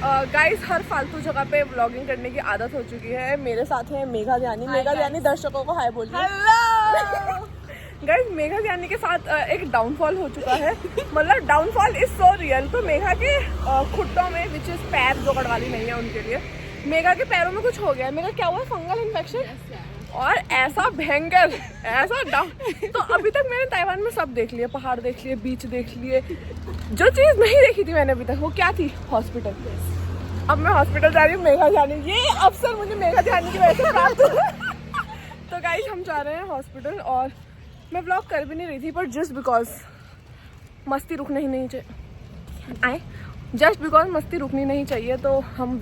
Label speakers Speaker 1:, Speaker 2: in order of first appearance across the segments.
Speaker 1: Guys हर फालतू जगह पे व्लॉगिंग करने की आदत हो चुकी है। मेरे साथ है मेघा ध्यानी। मेघा ध्यानी दर्शकों को हाय बोलिए। हेलो गाइस, मेघा ध्यानी के साथ एक डाउनफॉल हो चुका है। मतलब डाउनफॉल इज सो रियल। तो मेघा के खुट्टों में विच इज पैर जो गढ़वाली नहीं है उनके लिए, मेघा के पैरों में कुछ हो गया है। मेघा क्या हुआ है? Fungal infection. और ऐसा भयंकर, ऐसा डाउन। तो अभी तक मैंने ताइवान में सब देख लिया, पहाड़ देख लिए, बीच देख लिए। जो चीज़ नहीं देखी थी मैंने अभी तक वो क्या थी? हॉस्पिटल। अब मैं हॉस्पिटल जा रही हूँ मेघा ध्यानी। ये अवसर मुझे मेघा ध्यानी की वजह से प्राप्त हुआ। तो गाइस हम जा रहे हैं हॉस्पिटल और मैं व्लॉग कर भी नहीं रही थी, पर जस्ट बिकॉज मस्ती रुकनी नहीं चाहिए। जस्ट बिकॉज मस्ती रुकनी नहीं चाहिए तो हम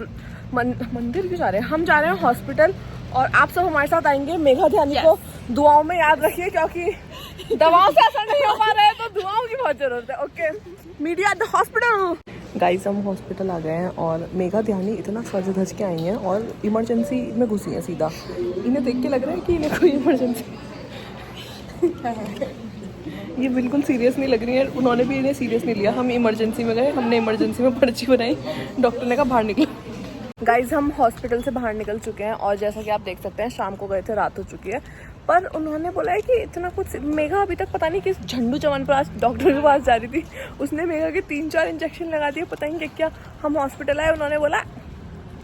Speaker 1: मंदिर क्यों जा रहे हैं? हम जा रहे हैं हॉस्पिटल और आप सब हमारे साथ आएंगे। मेघा ध्यानी को दुआओं में याद रखिए क्योंकि दवाओं से असर नहीं हो पा रहा है तो दुआओं की बहुत जरूरत है। Okay, media the hospital. Guys हम हॉस्पिटल आ गए हैं और मेघा ध्यानी इतना सज धज के आई हैं और इमरजेंसी में घुसी हैं सीधा। इन्हें देख के लग रहा है कि इन्हें कोई इमरजेंसी ये बिल्कुल सीरियस नहीं लग रही है। उन्होंने भी इन्हें सीरियस नहीं लिया। हम इमरजेंसी में गए, हमने इमरजेंसी में पर्ची बनाई, डॉक्टर ने कहा बाहर निकलो। गाइज हम हॉस्पिटल से बाहर निकल चुके हैं और जैसा कि आप देख सकते हैं शाम को गए थे, रात हो चुकी है। पर उन्होंने बोला है कि इतना कुछ। मेघा अभी तक पता नहीं किस झंडू चमन पास डॉक्टर के पास जा रही थी, उसने मेघा के 3-4 इंजेक्शन लगा दिए, पता नहीं क्या। हम हॉस्पिटल आए, उन्होंने बोला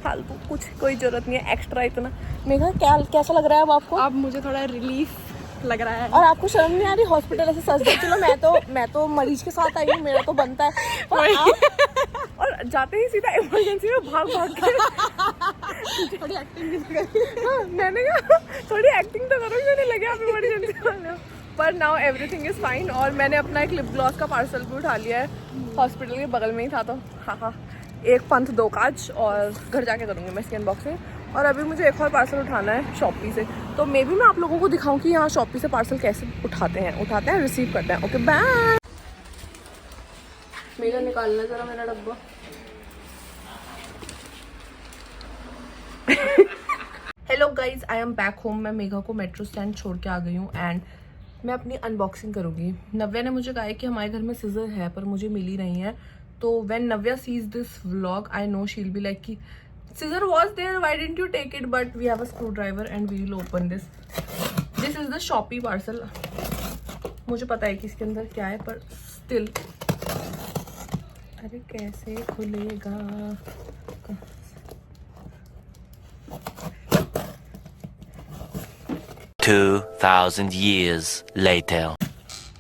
Speaker 1: फालतू कुछ कोई जरूरत नहीं है एक्स्ट्रा इतना। मेघा कैसा लग रहा है अब आपको?
Speaker 2: अब मुझे थोड़ा रिलीफ लग रहा है।
Speaker 1: और आपको शर्म नहीं आ रही हॉस्पिटल ऐसे सच? चलो मैं तो मरीज के साथ आई हूँ, मेरा तो बनता है। और जाते ही सीधा इमरजेंसी में भाग के
Speaker 2: थोड़ी एक्टिंग भी करी।
Speaker 1: हाँ, मैंने कहा थोड़ी एक्टिंग तो करो, मैंने लगे आप इमरजेंसी वाले हो। पर नाउ एवरीथिंग इज फाइन। और मैंने अपना एक लिप ग्लॉस का पार्सल भी उठा लिया है, हॉस्पिटल के बगल में ही था। तो हाँ, एक पंथ दो काज, और घर जाके करूँगी मैं इसकी अनबॉक्सिंग। और अभी मुझे एक और पार्सल उठाना है शॉपी से, तो मे भी मैं आप लोगों को दिखाऊं कि यहाँ शॉपी से पार्सल कैसे उठाते हैं, रिसीव करते हैं। Okay bye. मेरा निकालना जरा मेरा डब्बा। Hello guys, I am back home. मैं मेघा को मेट्रो स्टैंड छोड़ के आ गई हूँ एंड मैं अपनी अनबॉक्सिंग करूँगी। नव्या ने मुझे कहा है कि हमारे घर में सीजर है पर मुझे मिली नहीं है। तो when Navya sees this vlog I know she will be like कि scissor was there, why didn't you take it? But we have a screwdriver and we will open this. This is the Shopee parcel. मुझे पता है कि इसके अंदर क्या है पर still अरे कैसे खुलेगा?
Speaker 3: 2000 years later.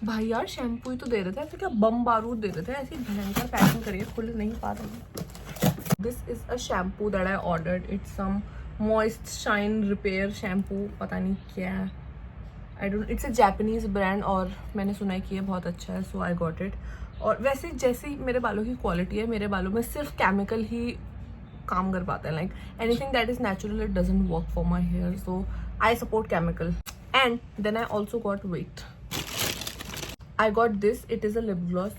Speaker 1: भाई यार शैम्पू ही तो दे रहे थे, ऐसे क्या बम बारूद दे रहे थे? ऐसी भयंकर पैकिंग करिए, खुल नहीं पा रही। This is a shampoo that I ordered. It's some moist shine repair shampoo. पता नहीं क्या है। I don't. It's a Japanese brand और मैंने सुना है कि ये बहुत अच्छा है, so I got it. और वैसे जैसी मेरे बालों की क्वालिटी है, मेरे बालों में सिर्फ केमिकल ही काम कर पाता है। Like anything that is natural, it doesn't work for my hair. So I support chemical. And then I also got wait. I got this. It is a lip gloss.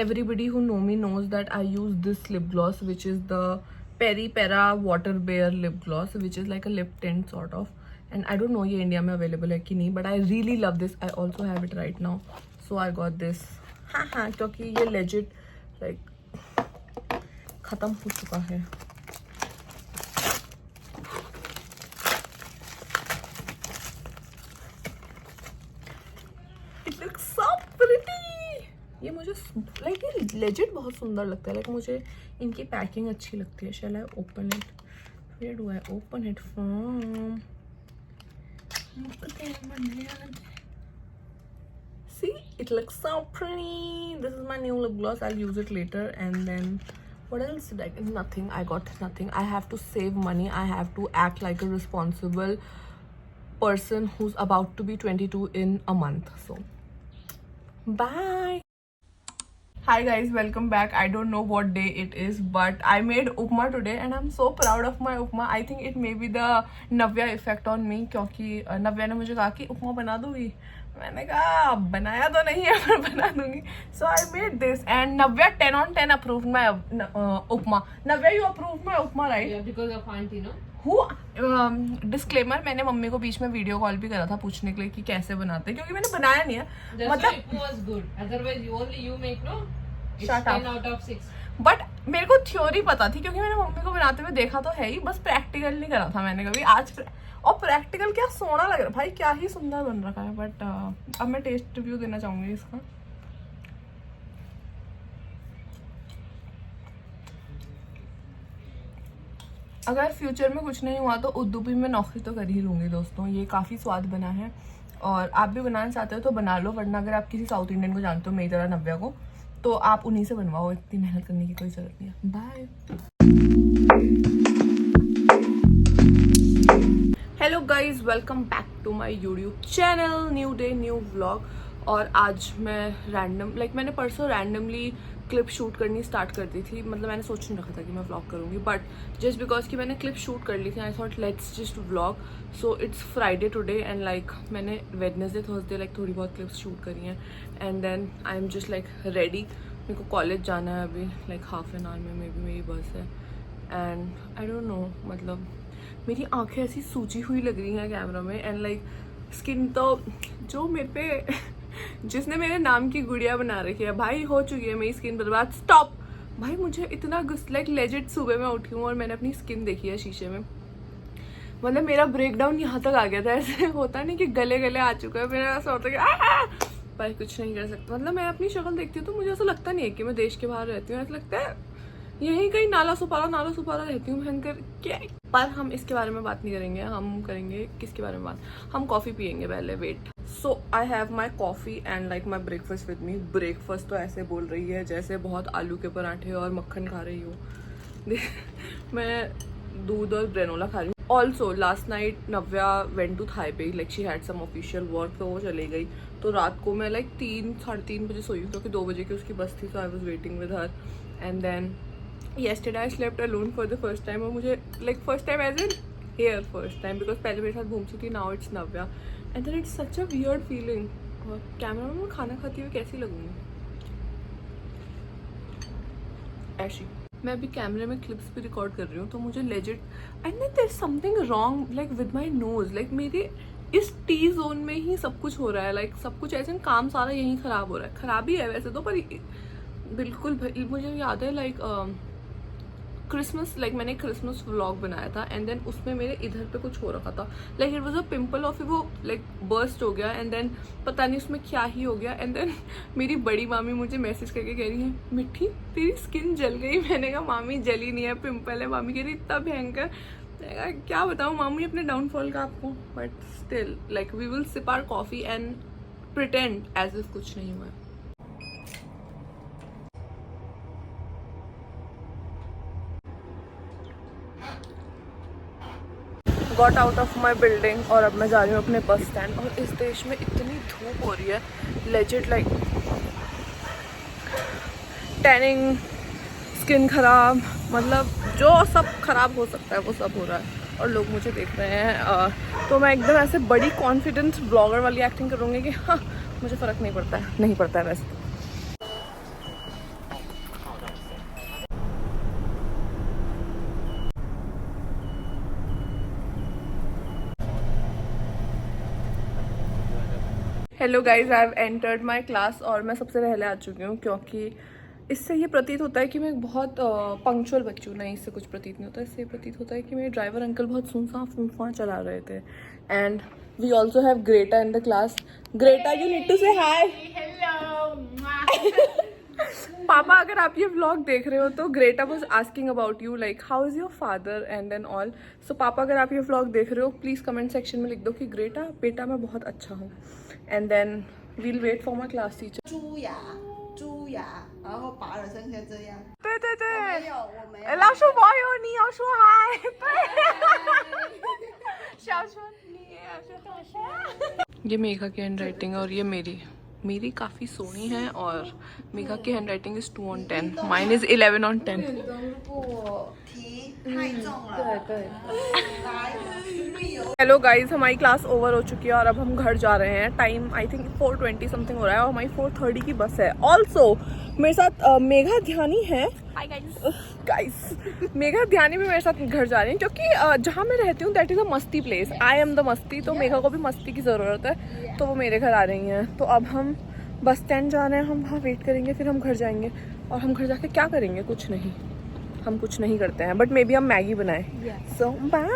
Speaker 1: Everybody who know me knows that I use this lip gloss, which is the Peri Pera Water Bear lip gloss, which is like a lip tint sort of. And I don't know ये India में available है कि नहीं, but I really love this. I also have it right now, so I got this. हाँ क्योंकि ये legit like खत्म हो चुका है। It looks so pretty. ये मुझे लाइक ये लेजिट बहुत सुंदर लगता है। लाइक मुझे इनकी पैकिंग अच्छी लगती है। Shall I open it? Where do I open it from? See it looks so pretty. This is my new lip gloss. I will use it later. And then what else did I get? Nothing. I got nothing. I have to save money. I have to act like a responsible person who's about to be 22 in a month. So bye. Hi guys, welcome back. I don't know what day it is, but I made upma today and I'm so proud of my upma. I think it may be the Navya effect on me, क्योंकि नव्या ने मुझे कहा कि उपमा बना दूंगी। मैंने कहा बनाया तो नहीं है पर बना दूंगी। So I made this and Navya 10 on 10 approved my upma. Navya, you approved my upma, right?
Speaker 2: Yeah, because of auntie, no?
Speaker 1: Disclaimer, मैंने मम्मी को बीच में वीडियो कॉल भी करा था पूछने के लिए कि कैसे बनाते हैं, क्योंकि मैंने बनाया नहीं है। मतलब
Speaker 2: it was good. Otherwise, only you make, no? It's
Speaker 1: Shut up.
Speaker 2: 10 out of 6.
Speaker 1: But मेरे को थ्योरी पता थी क्योंकि मैंने मम्मी को बनाते हुए देखा तो है ही, बस प्रैक्टिकल नहीं करा था मैंने कभी आज। और प्रैक्टिकल क्या सोना लग रहा है भाई, क्या ही सुंदर बन रखा है। बट अब मैं टेस्ट रिव्यू देना चाहूंगी इसका। अगर फ्यूचर में कुछ नहीं हुआ तो उर्दू भी मैं नौकरी तो कर ही लूँगी दोस्तों। ये काफ़ी स्वाद बना है और आप भी बनाना चाहते हो तो बना लो, वरना अगर आप किसी साउथ इंडियन को जानते हो मेरी तरह नव्या को, तो आप उन्हीं से बनवाओ, इतनी मेहनत करने की कोई ज़रूरत नहीं है। Bye. Hello guys, welcome back to my YouTube channel. New day new vlog. और आज मैं मैंने परसों रैंडमली क्लिप शूट करनी स्टार्ट कर दी थी। मतलब मैंने सोच नहीं रखा था कि मैं व्लॉग करूँगी, बट जस्ट बिकॉज कि मैंने क्लिप शूट कर ली थी, I thought let's just vlog. So it's Friday today and मैंने वेडनेसडे थर्सडे थोड़ी बहुत क्लिप्स शूट करी हैं and then I am just ready. मेरे को कॉलेज जाना है अभी हाफ एन आवर में, मे बी मेरी बस है एंड आई डोंट नो, मतलब मेरी आंखें ऐसी सूजी हुई लग रही हैं कैमरा में एंड स्किन तो जो मेरे पे जिसने मेरे नाम की गुड़िया बना रखी है भाई, हो चुकी है मेरी स्किन बर्बाद। स्टॉप भाई, मुझे इतना लेजिट सुबह में उठी हूँ और मैंने अपनी स्किन देखी है शीशे में, मतलब मेरा ब्रेकडाउन यहाँ तक आ गया था। ऐसे होता नहीं कि गले गले आ चुका है मेरा, ऐसा होता है कि भाई कुछ नहीं कर सकता। मतलब मैं अपनी शक्ल देखती हूँ तो मुझे ऐसा लगता नहीं है कि मैं देश के बाहर रहती हूँ, ऐसा लगता है यहीं कहीं नाला सुपारा रहती हूँ भयंकर क्या। पर हम इसके बारे में बात नहीं करेंगे, हम करेंगे किसके बारे में बात, हम कॉफ़ी पियेंगे पहले। Wait, so I have my coffee and my breakfast with me. Breakfast तो ऐसे बोल रही है जैसे बहुत आलू के पराठे और मक्खन खा रही हूँ। मैं दूध और ग्रेनोला खा रही हूँ। Also last night Navya went to Taipei, she had some official work, तो वो चली गई। तो रात को मैं 3-3:30 बजे सोई हूँ क्योंकि 2 बजे की उसकी बस थी, so I was waiting with her. And then yesterday I slept alone for the first time, और मुझे first time as in here first time, because पहले मेरे साथ घूमती थी, now it's Navya and then it's such a weird feeling। और camera में मैं खाना खाती हुई कैसी लगूंगी ऐसी। मैं अभी कैमरे में क्लिप्स भी रिकॉर्ड कर रही हूँ तो मुझे legit and then there is something wrong with my nose. मेरे इस टी जोन में ही सब कुछ हो रहा है, सब कुछ ऐसे काम सारा यहीं खराब हो रहा है। खराबी है वैसे तो, पर बिल्कुल मुझे याद है क्रिसमस मैंने क्रिसमस व्लॉग बनाया था एंड देन उसमें मेरे इधर पे कुछ हो रखा था, इट वाज अ पिंपल और फिर वो बर्स्ट हो गया एंड देन पता नहीं उसमें क्या ही हो गया। एंड देन मेरी बड़ी मामी मुझे मैसेज करके कह रही है, मिट्टी तेरी स्किन जल गई। मैंने कहा मामी जली नहीं है, पिंपल है। मामी कह रही इतना भयंकर। मैंने कहा क्या बताऊँ मामी अपने डाउनफॉल का आपको, but still we will sip our coffee and pretend as if कुछ नहीं हुआ है। Got out of my building और अब मैं जा रही हूँ अपने बस स्टैंड। और इस देश में इतनी धूप हो रही है, लेजिट टैनिंग, स्किन खराब, मतलब जो सब खराब हो सकता है वो सब हो रहा है और लोग मुझे देख रहे हैं। तो मैं एकदम ऐसे बड़ी कॉन्फिडेंट ब्लॉगर वाली एक्टिंग करूँगी कि हाँ मुझे फ़र्क नहीं पड़ता है, नहीं पड़ता है वैसे। Hello guys, I have entered my class और मैं सबसे पहले आ चुकी हूँ क्योंकि इससे ये प्रतीत होता है कि मैं बहुत पंक्चुअल बच्ची हूँ। नहीं, इससे कुछ प्रतीत नहीं होता, इससे प्रतीत होता है कि मेरे ड्राइवर अंकल बहुत सुनसा फूफा चला रहे थे। And we also have Greta in the class. Greta, you need to say hi. पापा अगर आप ये व्लॉग देख रहे हो तो Greta was asking about you, how is your father and then all. So पापा अगर आप ये व्लॉग देख रहे हो प्लीज़ कमेंट सेक्शन में लिख दो कि ग्रेटा बेटा मैं बहुत अच्छा हूँ। And then we'll wait for my class teacher.
Speaker 4: 蛀牙，然后拔了剩下这样。
Speaker 1: 对对对，
Speaker 4: 没有，我没有。
Speaker 1: 老鼠朋友你要说嗨，对，小说你也要说嗨。ये मेघा की हैंड राइटिंग और ये मेरी काफ़ी सोनी है और मेघा की handwriting is 2/10, mine is 11/10।
Speaker 4: 题太重了。对。来，हेलो
Speaker 1: गाइज, हमारी क्लास ओवर हो चुकी है और अब हम घर जा रहे हैं। टाइम आई थिंक 4:20 समथिंग हो रहा है और हमारी 4:30 की बस है। ऑल्सो मेरे साथ मेघा ध्यानी है। हाय गाइज, मेघा ध्यानी भी मेरे साथ घर जा रही है क्योंकि जहाँ मैं रहती हूँ दैट इज़ अ मस्ती प्लेस। आई एम द मस्ती, तो मेघा को भी मस्ती की ज़रूरत है तो वो मेरे घर आ रही हैं। तो अब हम बस स्टैंड जाना है, हम वहाँ वेट करेंगे, फिर हम घर जाएंगे। और हम घर जाके क्या करेंगे? कुछ नहीं, हम कुछ नहीं करते हैं, बट मे बी हम मैगी बनाएं। So bye.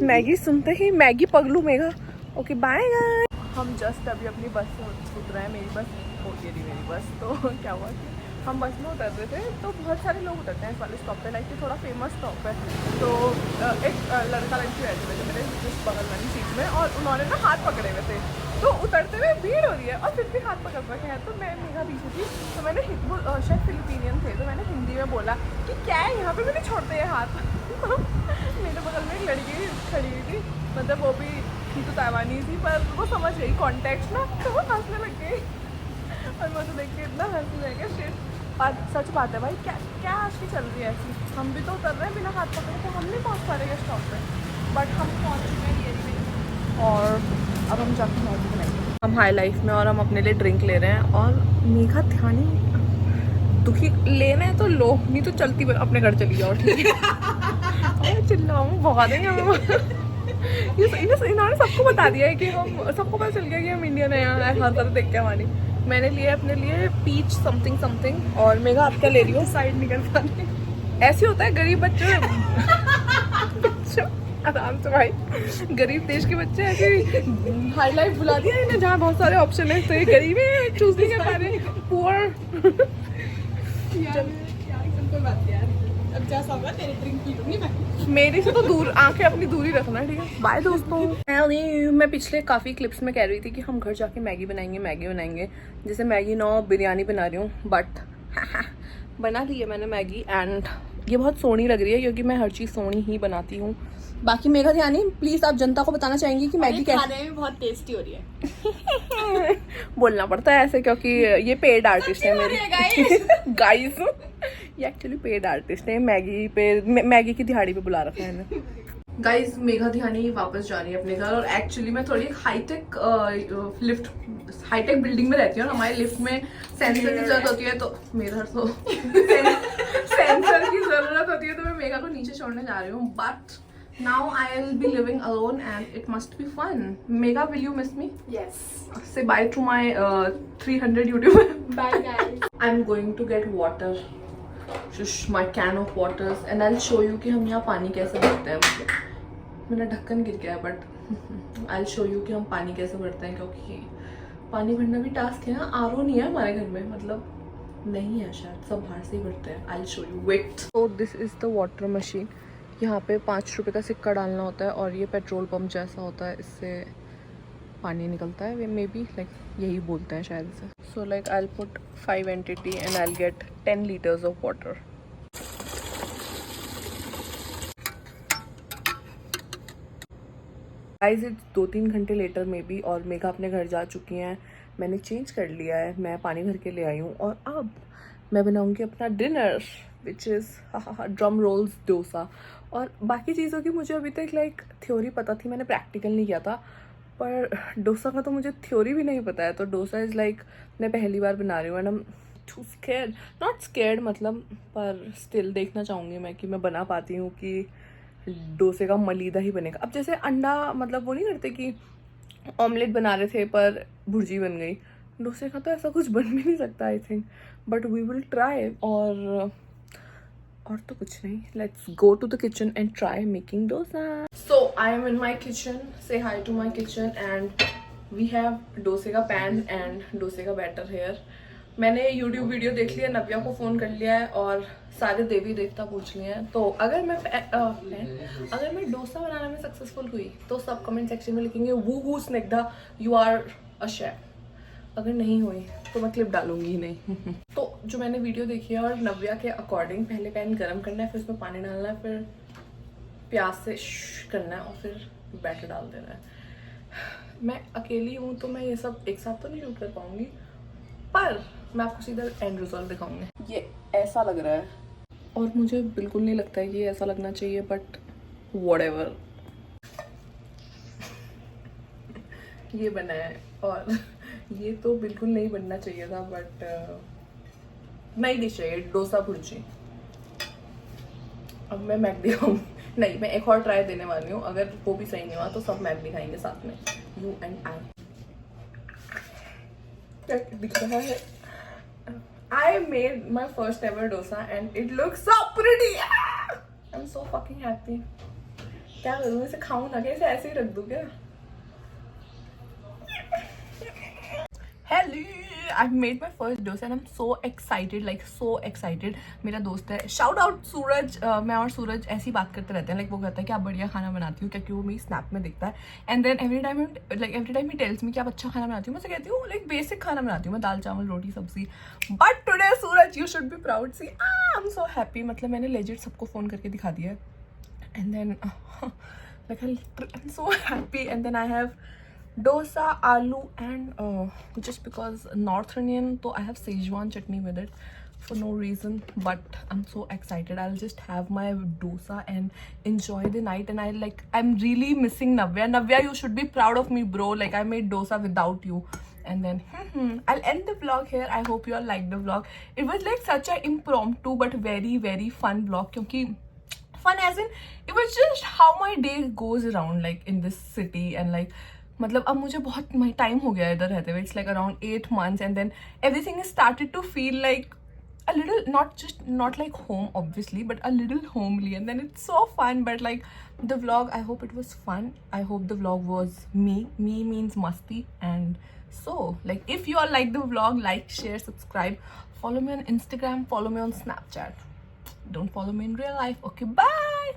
Speaker 1: मैगी सुनते ही मैगी पगलू मेगा। Okay bye guys. हम जस्ट अभी अपनी बस से उतरे हैं। मेरी बस होती है मेरी बस। तो क्या हुआ कि हम बस में उतर रहे थे, तो बहुत सारे लोग उतरते हैं इस वाले स्टॉप पे, लाइक कि थोड़ा फेमस स्टॉप है। तो एक लड़का लड़की बैठे हुए थे मेरे जिस बगल वाली सीट में, और उन्होंने ना हाथ पकड़े हुए थे। तो उतरते हुए भीड़ हो रही है और फिर भी हाथ पकड़ रखे हैं। तो मैं मेरा पीछे थी, तो मैंने शायद फिलिपीनियन थे, तो मैंने हिंदी में बोला कि क्या है यहाँ पे भी नहीं छोड़ते ये हाथ। मेरे बगल में एक लड़की खड़ी हुई थी, मतलब वो भी थी तो ताइवानी थी, पर वो समझ गई कॉन्टेक्स्ट ना, तो वो हंसने लग गई। और मुझे देख के इतना हंसने लग गया। शिट, सच बात है भाई, क्या क्या आज की चल रही है ऐसी। हम भी तो उतर रहे हैं बिना हाथ पकड़े, तो हम नहीं पहुँच पा रहे स्टॉप पे, बट हम पहुँच चुके हैं ये भी। और अब हम जाके मैगी बनाएंगे। हम हाई लाइफ में, और हम अपने लिए ड्रिंक ले रहे हैं। और मेघा ध्यानी दुखी लेना है तो लो, नहीं तो चलती अपने घर चली जाओ, ठीक है। चिल्लाऊँ भगा देंगे हमें। इन्होंने सबको बता दिया है कि हम, सबको पता चल गया कि हम इंडियन है यहाँ, हर तरह देख के हमारी। मैंने लिया अपने लिए पीच समथिंग समथिंग। और मेघा आप क्या ले रही हो? साइड निकल पा रही। ऐसे होता है गरीब बच्चे। आराम से भाई, गरीब देश के बच्चे ऐसे हाई लाइफ बुला दिया इन्हें, जहाँ बहुत सारे ऑप्शन है, तो ये गरीब है, चूज नहीं कर पा रहे। पुअर।
Speaker 2: अब जैसा होगा तेरी ड्रिंक पी लूंगी मैं।
Speaker 1: मेरे से तो दूर, आंखें अपनी दूर ही रखना, ठीक है। बाय दोस्तों। मैं पिछले काफ़ी क्लिप्स में कह रही थी कि हम घर जाके मैगी बनाएंगे। जैसे मैगी नो बिरयानी बना रही हूँ, बट बना ली है मैंने मैगी। एंड ये बहुत सोहनी लग रही है, क्योंकि मैं हर चीज़ सोहनी ही बनाती हूँ। बाकी मेघा ध्यानी, प्लीज़ आप जनता को बताना चाहेंगी कि मैगी कैसे
Speaker 2: खाने में बहुत टेस्टी हो रही है।
Speaker 1: बोलना पड़ता है ऐसे, क्योंकि ये पेड आर्टिस्ट है मेरी। गाइस, ये एक्चुअली पेड आर्टिस्ट है। मैगी की दिहाड़ी पे बुला रखा है इन्हें। गाइस, मेघा ध्यानी वापस जा रही है अपने घर। और एक्चुअली मैं थोड़ी हाईटेक बिल्डिंग में रहती हूँ। हमारे लिफ्ट में सेंसर की जरूरत होती है, तो मेरा तो सेंसर की जरूरत होती है, तो मैं मेघा को नीचे छोड़ने जा रही हूँ। But now I'll be living alone and it must be fun. Megha, will you miss me?
Speaker 2: Yes.
Speaker 1: Say bye to my 300 YouTubers.
Speaker 2: Bye guys.
Speaker 1: I'm going to get water. Shush, my can of waters, and I'll show you कि हम यहाँ पानी कैसे भरते हैं। मतलब मेरा ढक्कन गिर गया है, but I'll show you कि हम पानी कैसे भरते हैं, क्योंकि पानी भरना भी टास्क है ना। आरओ नहीं है हमारे घर में, मतलब नहीं है शायद, सब बाहर से ही भरते हैं। I'll show you. Wait. So this is the water machine. यहाँ पे 5 रुपए का सिक्का डालना होता है, और ये पेट्रोल पंप जैसा होता है, इससे पानी निकलता है। मे बी लाइक यही बोलते हैं शायद इसे। So like I will put 5 NTT and I will get 10 liters of water. Guys, it's 2-3 घंटे लेटर मे बी, और मेघा अपने घर जा चुकी हैं। मैंने चेंज कर लिया है, मैं पानी भर के ले आई हूँ। और अब मैं बनाऊँगी अपना dinner, which is drum roles dosa. और बाकी चीज़ों की मुझे अभी तक लाइक थ्योरी पता थी, मैंने प्रैक्टिकल नहीं किया था। पर डोसा का तो मुझे थ्योरी भी नहीं पता है। तो डोसा इज़ लाइक मैं पहली बार बना रही हूँ, and I am too scared, not scared मतलब, पर स्टिल देखना चाहूँगी मैं कि मैं बना पाती हूँ कि डोसे का मलीदा ही बनेगा। अब जैसे अंडा, मतलब वो नहीं करते कि ऑमलेट बना रहे थे पर भुर्जी बन गई, डोसे का तो ऐसा कुछ बन भी नहीं सकता I think, but we will try. और तो कुछ नहीं, let's go to the kitchen and try making dosa. So I am in my kitchen, say hi to my kitchen, and we have डोसे का पैन एंड डोसे का बैटर हेयर। मैंने YouTube video देख लिया, नव्या को फ़ोन कर लिया है, और सारे देवी देवता पूछ लिए हैं। तो अगर मैं डोसा बनाने में सक्सेसफुल हुई तो सब कमेंट सेक्शन में लिखेंगे wow Snigdha you are a chef. अगर नहीं हुई तो मैं क्लिप डालूंगी ही नहीं। तो जो मैंने वीडियो देखी है, और नव्या के अकॉर्डिंग, पहले पैन गरम करना है, फिर उसमें पानी डालना है, फिर प्याज से करना है, और फिर बैटर डाल देना है। मैं अकेली हूँ तो मैं ये सब एक साथ तो नहीं शूट कर पाऊंगी, पर मैं आपको सीधा एंड रिजल्ट दिखाऊंगी। ये ऐसा लग रहा है, और मुझे बिल्कुल नहीं लगता है कि ये ऐसा लगना चाहिए, बट व्हाटएवर, ये बना है। और ये तो बिल्कुल नहीं बनना चाहिए था, बट नई डिश है ये, डोसा भुर्जी। अब मैं मैगडी खाऊंगी, नहीं, मैं एक और ट्राई देने वाली हूँ। अगर वो भी सही नहीं हुआ तो सब मैगडी खाएंगे साथ में, यू एंड आई। क्या दिख रहा है. I made my first ever dosa and it looks so pretty. I'm so fucking happy. क्या करूँ इसे खाऊं ना क्या इसे ऐसे ही रख दूँ क्या? Hello, I've made my first dosa and I'm so excited, like so excited. मेरा दोस्त है, shout out सूरज. मैं और सूरज ऐसी बात करते रहते हैं, like वो कहता है कि आप बढ़िया खाना बनाती हो क्योंकि वो मेरी स्नैप में दिखता है. And then every time he tells me कि आप अच्छा खाना बनाती हो, मैं कहती हूँ like basic खाना बनाती हूँ मैं, दाल चावल रोटी सब्जी. But today Suraj, you should be proud. See, I'm so happy. मतलब मैंने legit सबको फ़ोन करके दिखा दिया है. And then like I'm so happy. And then I have dosa, aloo and just because North Indian, so I have Szechuan chutney with it for no reason, but I'm so excited. I'll just have my dosa and enjoy the night. And I'm really missing Navya. Navya, you should be proud of me, bro. Like I made dosa without you. And then I'll end the vlog here. I hope you all liked the vlog. It was like such an impromptu but very very fun vlog, क्योंकि fun as in it was just how my day goes around like in this city. And like मतलब अब मुझे बहुत time हो गया इधर रहते हुए. It's like around 8 months and then everything is started to feel like a little, not like home obviously, but a little homely. And then it's so fun. But like the vlog, I hope it was fun. I hope the vlog was me means masti. And so like if you all like the vlog, like, share, subscribe, follow me on Instagram, follow me on Snapchat. Don't follow me in real life. Okay, bye.